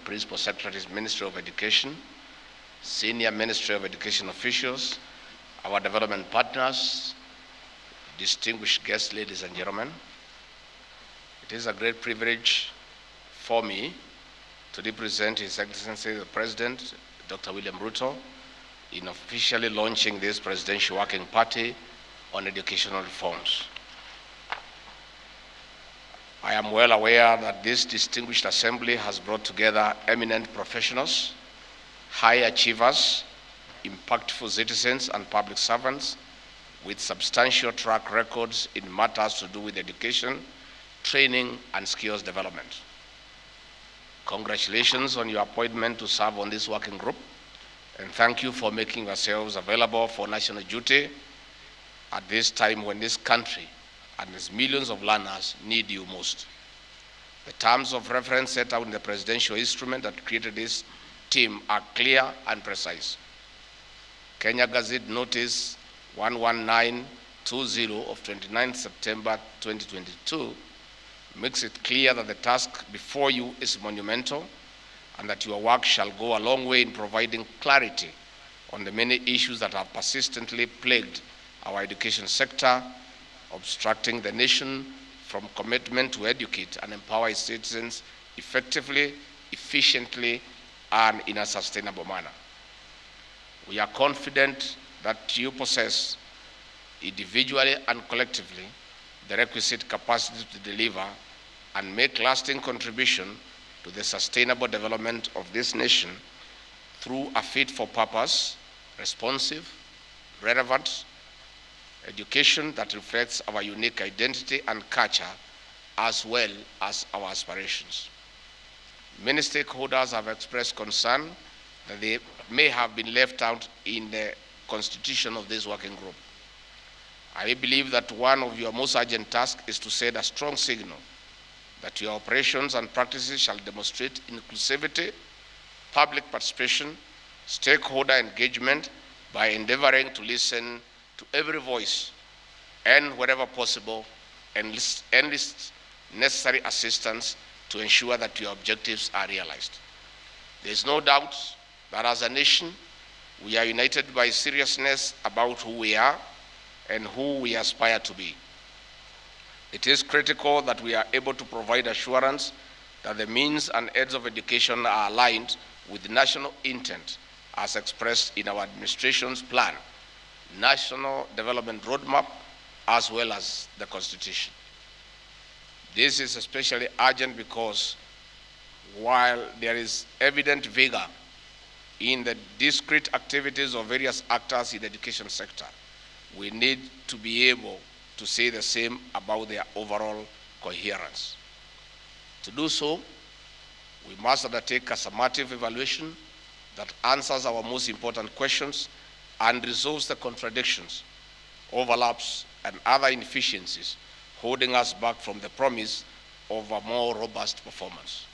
Principal Secretaries, Ministry of Education, Senior Ministry of Education officials, our development partners, distinguished guests, ladies and gentlemen. It is a great privilege for me to represent His Excellency the President, Dr. William Ruto, in officially launching this Presidential Working Party on educational reforms. I am well aware that this distinguished assembly has brought together eminent professionals, high achievers, impactful citizens and public servants with substantial track records in matters to do with education, training, and skills development. Congratulations on your appointment to serve on this working group, and thank you for making yourselves available for national duty at this time when this country and its millions of learners need you most. The terms of reference set out in the presidential instrument that created this team are clear and precise. Kenya Gazette Notice 11920 of 29 September 2022 makes it clear that the task before you is monumental and that your work shall go a long way in providing clarity on the many issues that have persistently plagued our education sector, obstructing the nation from commitment to educate and empower its citizens effectively, efficiently, and in a sustainable manner. We are confident that you possess, individually and collectively, the requisite capacity to deliver and make lasting contribution to the sustainable development of this nation through a fit-for-purpose, responsive, relevant education that reflects our unique identity and culture as well as our aspirations. Many stakeholders have expressed concern that they may have been left out in the constitution of this working group. I believe that one of your most urgent tasks is to send a strong signal that your operations and practices shall demonstrate inclusivity, public participation, stakeholder engagement by endeavoring to listen to every voice and, wherever possible, enlist necessary assistance to ensure that your objectives are realized. There is no doubt that as a nation, we are united by seriousness about who we are and who we aspire to be. It is critical that we are able to provide assurance that the means and ends of education are aligned with the national intent as expressed in our administration's plan, National Development Roadmap, as well as the Constitution. This is especially urgent because while there is evident vigor in the discrete activities of various actors in the education sector, we need to be able to say the same about their overall coherence. To do so, we must undertake a summative evaluation that answers our most important questions and resolves the contradictions, overlaps, and other inefficiencies holding us back from the promise of a more robust performance.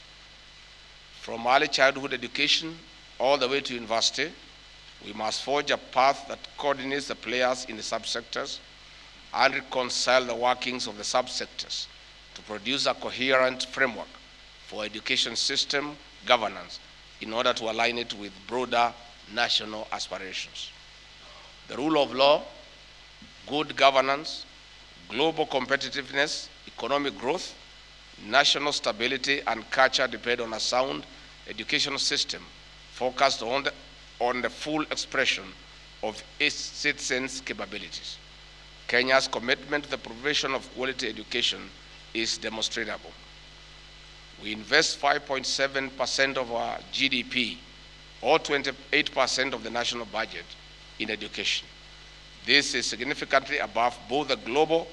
From early childhood education all the way to university, we must forge a path that coordinates the players in the subsectors and reconcile the workings of the subsectors to produce a coherent framework for education system governance in order to align it with broader national aspirations. The rule of law, good governance, global competitiveness, economic growth, national stability, and culture depend on a sound educational system focused on the full expression of its citizens' capabilities. Kenya's commitment to the provision of quality education is demonstrable. We invest 5.7% of our GDP, or 28% of the national budget, in education. This is significantly above both the global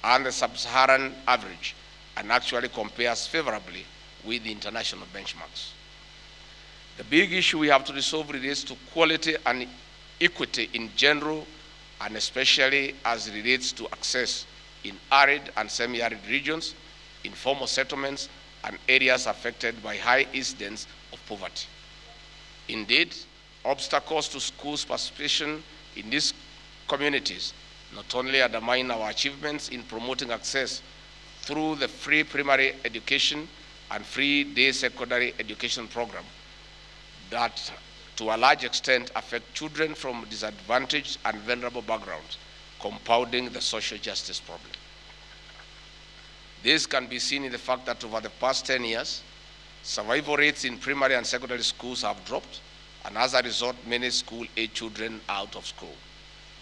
and the sub-Saharan average, and actually compares favorably with the international benchmarks. The big issue we have to resolve relates to quality and equity in general, and especially as it relates to access in arid and semi-arid regions, informal settlements, and areas affected by high incidence of poverty. Indeed, obstacles to schools participation in these communities not only undermine our achievements in promoting access through the free primary education, and free day secondary education program that to a large extent affect children from disadvantaged and vulnerable backgrounds, compounding the social justice problem. This can be seen in the fact that over the past 10 years, survival rates in primary and secondary schools have dropped, and as a result, many school-age children are out of school.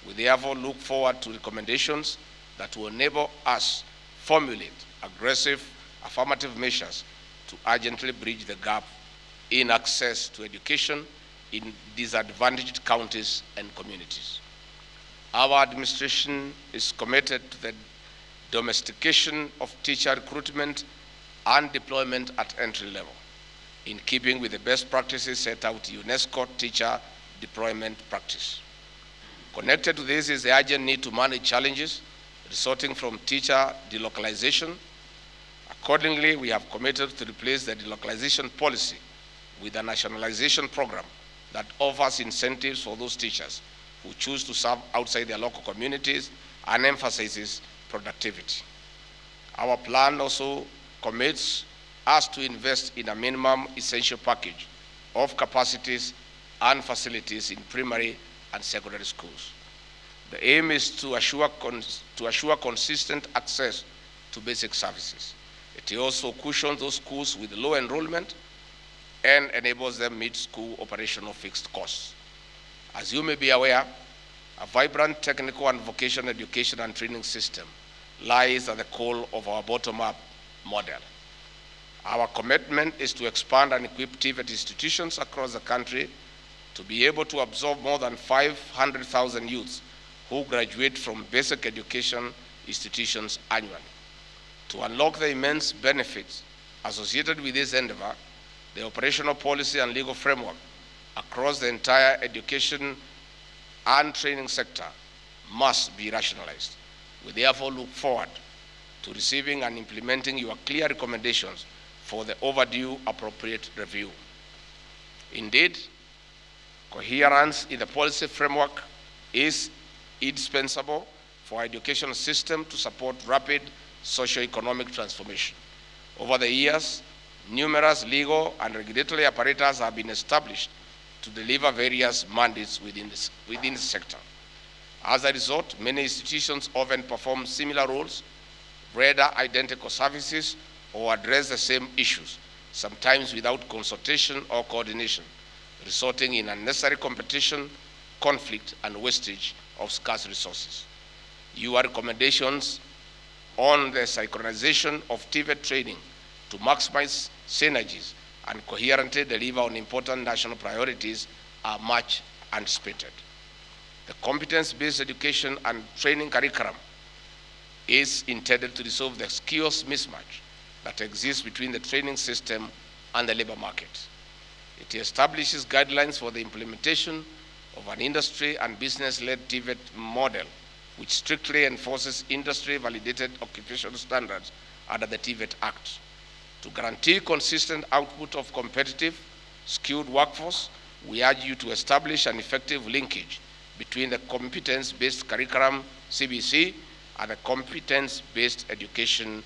We therefore look forward to recommendations that will enable us formulate aggressive affirmative measures to urgently bridge the gap in access to education in disadvantaged counties and communities. Our administration is committed to the domestication of teacher recruitment and deployment at entry level, in keeping with the best practices set out in UNESCO teacher deployment practice. Connected to this is the urgent need to manage challenges resulting from teacher delocalization. Accordingly, we have committed to replace the delocalization policy with a nationalization program that offers incentives for those teachers who choose to serve outside their local communities and emphasizes productivity. Our plan also commits us to invest in a minimum essential package of capacities and facilities in primary and secondary schools. The aim is to assure consistent access to basic services. It also cushions those schools with low enrollment and enables them to meet school operational fixed costs. As you may be aware, a vibrant technical and vocational education and training system lies at the core of our bottom-up model. Our commitment is to expand and equip TVET institutions across the country to be able to absorb more than 500,000 youths who graduate from basic education institutions annually. To unlock the immense benefits associated with this endeavor, the operational policy and legal framework across the entire education and training sector must be rationalized. We therefore look forward to receiving and implementing your clear recommendations for the overdue appropriate review. Indeed, coherence in the policy framework is indispensable for our education system to support rapid socio-economic transformation. Over the years, numerous legal and regulatory apparatus have been established to deliver various mandates within the sector. As a result, many institutions often perform similar roles, render identical services, or address the same issues, sometimes without consultation or coordination, resulting in unnecessary competition, conflict, and wastage of scarce resources. Your recommendations on the synchronization of TVET training to maximize synergies and coherently deliver on important national priorities are much anticipated. The competence-based education and training curriculum is intended to resolve the skills mismatch that exists between the training system and the labor market. It establishes guidelines for the implementation of an industry and business-led TVET model, which strictly enforces industry-validated occupational standards under the TVET Act. To guarantee consistent output of competitive, skilled workforce, we urge you to establish an effective linkage between the competence-based curriculum, CBC, and the competence-based education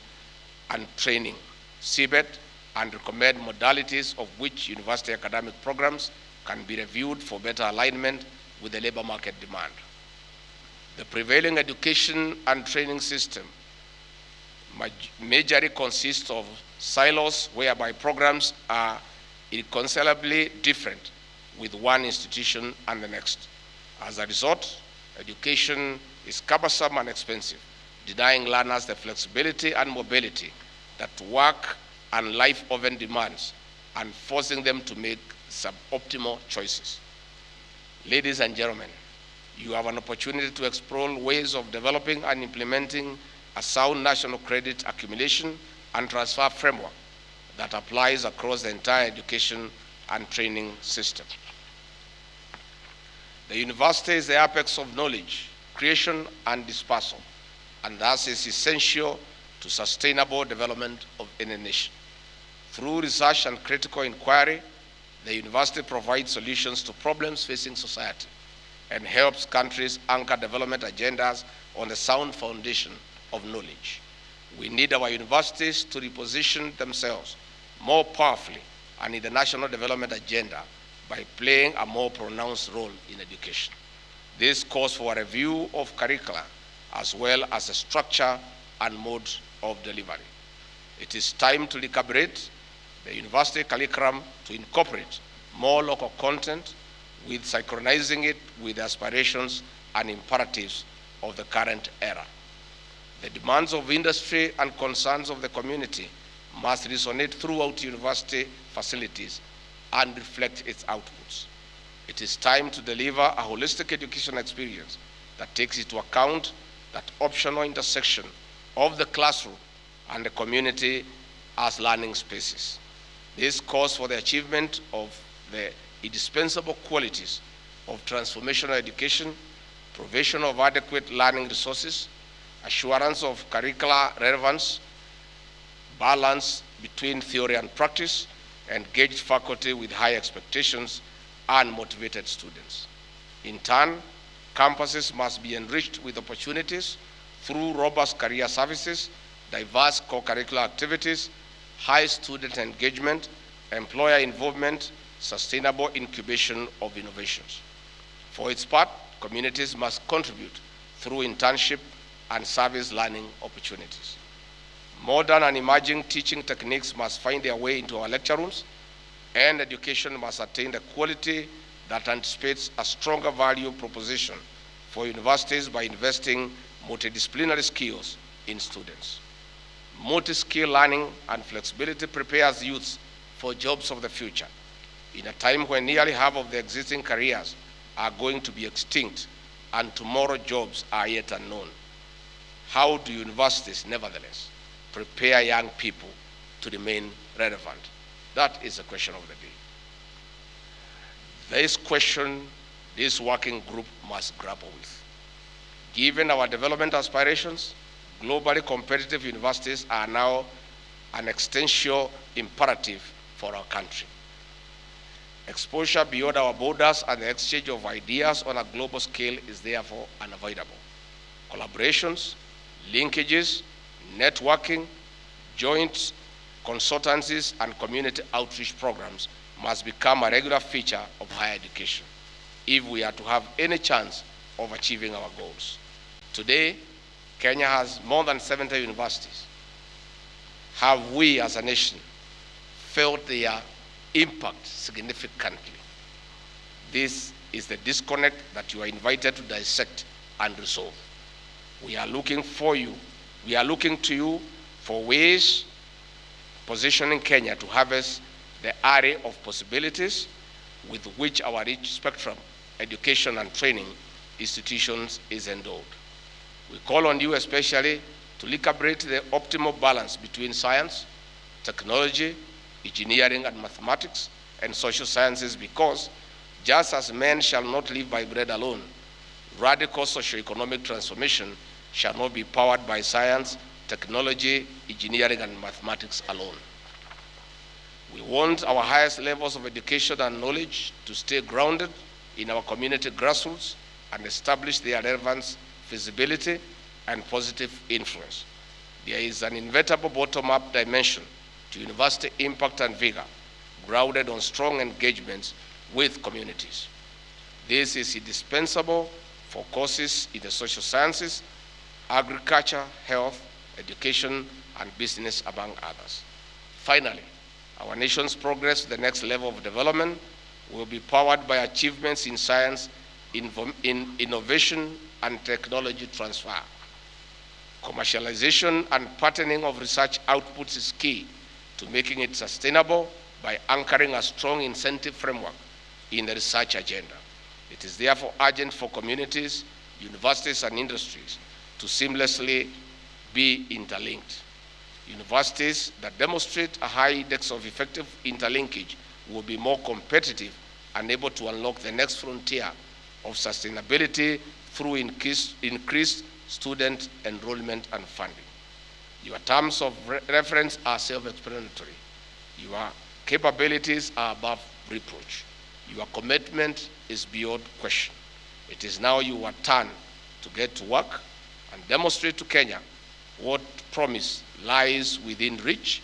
and training, CBET, and recommend modalities of which university academic programs can be reviewed for better alignment with the labor market demand. The prevailing education and training system majorly consists of silos whereby programs are irreconcilably different with one institution and the next. As a result, education is cumbersome and expensive, denying learners the flexibility and mobility that work and life often demands, and forcing them to make suboptimal choices. Ladies and gentlemen, you have an opportunity to explore ways of developing and implementing a sound national credit accumulation and transfer framework that applies across the entire education and training system. The university is the apex of knowledge, creation, and dispersal, and thus is essential to sustainable development of any nation. Through research and critical inquiry, the university provides solutions to problems facing society and helps countries anchor development agendas on the sound foundation of knowledge. We need our universities to reposition themselves more powerfully and in the national development agenda by playing a more pronounced role in education. This calls for a review of curricula as well as the structure and mode of delivery. It is time to recalibrate the university curriculum to incorporate more local content with synchronizing it with the aspirations and imperatives of the current era. The demands of industry and concerns of the community must resonate throughout university facilities and reflect its outputs. It is time to deliver a holistic education experience that takes into account that optional intersection of the classroom and the community as learning spaces. This calls for the achievement of the indispensable qualities of transformational education, provision of adequate learning resources, assurance of curricular relevance, balance between theory and practice, engaged faculty with high expectations, and motivated students. In turn, campuses must be enriched with opportunities through robust career services, diverse co-curricular activities, high student engagement, employer involvement, sustainable incubation of innovations. For its part, communities must contribute through internship and service learning opportunities. Modern and emerging teaching techniques must find their way into our lecture rooms, and education must attain the quality that anticipates a stronger value proposition for universities by investing multidisciplinary skills in students. Multi-skill learning and flexibility prepares youths for jobs of the future in a time when nearly half of the existing careers are going to be extinct and tomorrow's jobs are yet unknown. How do universities, nevertheless, prepare young people to remain relevant? That is the question of the day. This question this working group must grapple with. Given our development aspirations, globally competitive universities are now an existential imperative for our country. Exposure beyond our borders and the exchange of ideas on a global scale is therefore unavoidable. Collaborations, linkages, networking, joint consultancies, and community outreach programs must become a regular feature of higher education if we are to have any chance of achieving our goals. Today, Kenya has more than 70 universities. Have we as a nation felt their impact significantly? This is the disconnect that you are invited to dissect and resolve. We are looking for you. We are looking to you for ways positioning Kenya to harvest the array of possibilities with which our rich spectrum education and training institutions is endowed. We call on you especially to recalibrate the optimal balance between science, technology, engineering and mathematics, and social sciences, because just as men shall not live by bread alone, radical socio-economic transformation shall not be powered by science, technology, engineering, and mathematics alone. We want our highest levels of education and knowledge to stay grounded in our community grassroots and establish their relevance, feasibility, and positive influence. There is an inevitable bottom-up dimension to university impact and vigor, grounded on strong engagements with communities. This is indispensable for courses in the social sciences, agriculture, health, education, and business, among others. Finally, our nation's progress to the next level of development will be powered by achievements in science, in innovation, and technology transfer. Commercialization and patterning of research outputs is key to making it sustainable by anchoring a strong incentive framework in the research agenda. It is therefore urgent for communities, universities, and industries to seamlessly be interlinked. Universities that demonstrate a high index of effective interlinkage will be more competitive and able to unlock the next frontier of sustainability through increased student enrollment and funding. Your terms of reference are self-explanatory. Your capabilities are above reproach. Your commitment is beyond question. It is now your turn to get to work and demonstrate to Kenya what promise lies within reach,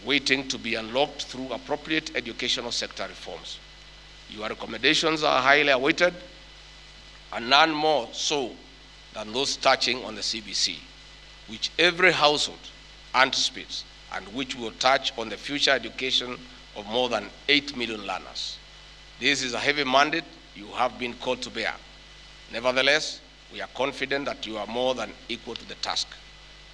waiting to be unlocked through appropriate educational sector reforms. Your recommendations are highly awaited, and none more so than those touching on the CBC, which every household anticipates and which will touch on the future education of more than 8 million learners. This is a heavy mandate you have been called to bear. Nevertheless, we are confident that you are more than equal to the task.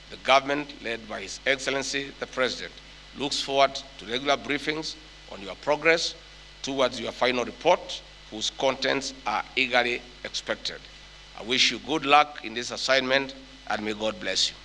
The government, led by His Excellency the President, looks forward to regular briefings on your progress towards your final report, whose contents are eagerly expected. I wish you good luck in this assignment, and may God bless you.